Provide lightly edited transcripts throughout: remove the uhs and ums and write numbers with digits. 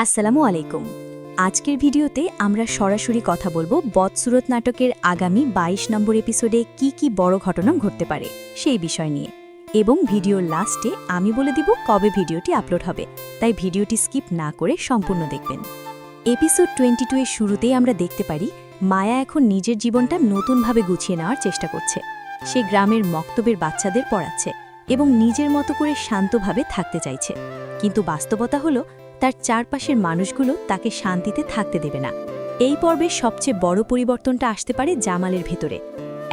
আসসালামু আলাইকুম। আজকের ভিডিওতে আমরা সরাসরি কথা বলবো বদসুরত নাটকের আগামী ২২ নম্বর এপিসোডে কি বড় ঘটনা ঘটতে পারে সেই বিষয় নিয়ে, এবং ভিডিওর লাস্টে আমি বলে দিব কবে ভিডিওটি আপলোড হবে, তাই ভিডিওটি স্কিপ না করে সম্পূর্ণ দেখবেন। এপিসোড 22 এর শুরুতেই আমরা দেখতে পারি মায়া এখন নিজের জীবনটা নতুনভাবে গুছিয়ে নেওয়ার চেষ্টা করছে। সে গ্রামের মক্তবের বাচ্চাদের পড়াচ্ছে এবং নিজের মতো করে শান্তভাবে থাকতে চাইছে, কিন্তু বাস্তবতা হলো তার চারপাশের মানুষগুলো তাকে শান্তিতে থাকতে দেবে না। এই পর্বের সবচেয়ে বড় পরিবর্তনটা আসতে পারে জামালের ভেতরে।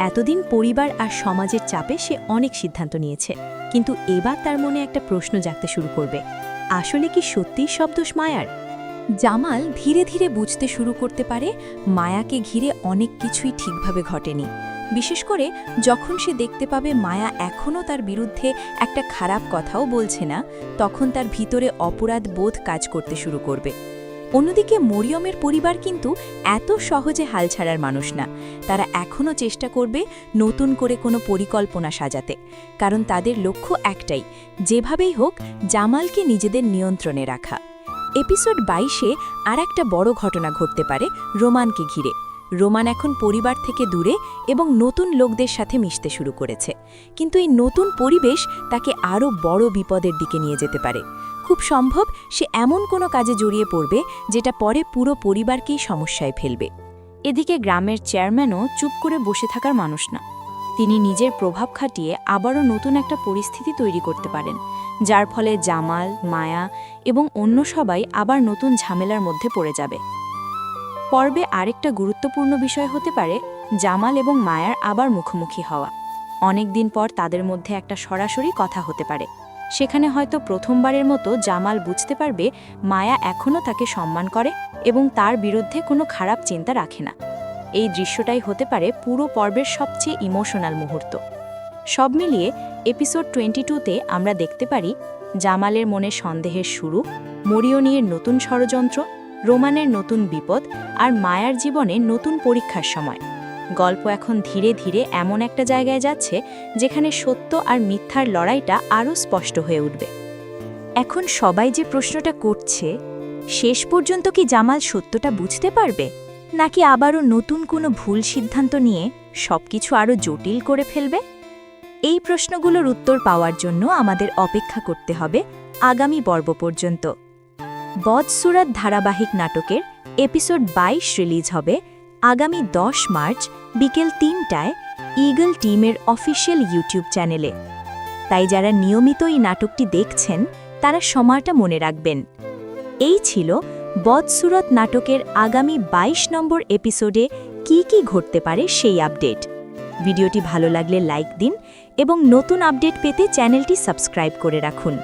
এতদিন পরিবার আর সমাজের চাপে সে অনেক সিদ্ধান্ত নিয়েছে, কিন্তু এবার তার মনে একটা প্রশ্ন জাগতে শুরু করবে, আসলে কি সত্যিই সব দোষ মায়ার? জামাল ধীরে ধীরে বুঝতে শুরু করতে পারে মায়াকে ঘিরে অনেক কিছুই ঠিকভাবে ঘটেনি। বিশেষ করে যখন সে দেখতে পাবে মায়া এখনও তার বিরুদ্ধে একটা খারাপ কথাও বলছে না, তখন তার ভিতরে অপরাধ বোধ কাজ করতে শুরু করবে। অন্যদিকে মরিয়মের পরিবার কিন্তু এত সহজে হাল ছাড়ার মানুষ না। তারা এখনও চেষ্টা করবে নতুন করে কোনো পরিকল্পনা সাজাতে, কারণ তাদের লক্ষ্য একটাই, যেভাবেই হোক জামালকে নিজেদের নিয়ন্ত্রণে রাখা। এপিসোড 22-এ আর একটা বড় ঘটনা ঘটতে পারে রোমানকে ঘিরে। রোমান এখন পরিবার থেকে দূরে এবং নতুন লোকদের সাথে মিশতে শুরু করেছে, কিন্তু এই নতুন পরিবেশ তাকে আরও বড় বিপদের দিকে নিয়ে যেতে পারে। খুব সম্ভব সে এমন কোনো কাজে জড়িয়ে পড়বে যেটা পরে পুরো পরিবারকেই সমস্যায় ফেলবে। এদিকে গ্রামের চেয়ারম্যানও চুপ করে বসে থাকার মানুষ না। তিনি নিজের প্রভাব খাটিয়ে আবারও নতুন একটা পরিস্থিতি তৈরি করতে পারেন, যার ফলে জামাল, মায়া এবং অন্য সবাই আবার নতুন ঝামেলার মধ্যে পড়ে যাবে। পর্বে আরেকটা গুরুত্বপূর্ণ বিষয় হতে পারে জামাল এবং মায়ার আবার মুখোমুখি হওয়া। অনেক দিন পর তাদের মধ্যে একটা সরাসরি কথা হতে পারে। সেখানে হয়তো প্রথমবারের মতো জামাল বুঝতে পারবে মায়া এখনও তাকে সম্মান করে এবং তার বিরুদ্ধে কোনো খারাপ চিন্তা রাখে না। এই দৃশ্যটাই হতে পারে পুরো পর্বের সবচেয়ে ইমোশনাল মুহূর্ত। সব মিলিয়ে এপিসোড 22-তে আমরা দেখতে পারি জামালের মনে সন্দেহের শুরু, মরিয়নির নতুন ষড়যন্ত্র, রোমানের নতুন বিপদ আর মায়ার জীবনে নতুন পরীক্ষার সময়। গল্প এখন ধীরে ধীরে এমন একটা জায়গায় যাচ্ছে যেখানে সত্য আর মিথ্যার লড়াইটা আরও স্পষ্ট হয়ে উঠবে। এখন সবাই যে প্রশ্নটা করছে, শেষ পর্যন্ত কি জামাল সত্যটা বুঝতে পারবে, নাকি আবারও নতুন কোনো ভুল সিদ্ধান্ত নিয়ে সবকিছু আরও জটিল করে ফেলবে? এই প্রশ্নগুলোর উত্তর পাওয়ার জন্য আমাদের অপেক্ষা করতে হবে আগামী পর্ব পর্যন্ত। বদসুরত ধারাবাহিক নাটকের এপিসোড 22 রিলিজ হবে আগামী 10 মার্চ বিকেল 3টায় ইগল টিমের অফিসিয়াল ইউটিউব চ্যানেলে। তাই যারা নিয়মিত এই নাটকটি দেখছেন তারা সময়টা মনে রাখবেন। এই ছিল বদসুরত নাটকের আগামী 22 নম্বর এপিসোডে কি ঘটতে পারে সেই আপডেট। ভিডিওটি ভালো লাগলে লাইক দিন এবং নতুন আপডেট পেতে চ্যানেলটি সাবস্ক্রাইব করে রাখুন।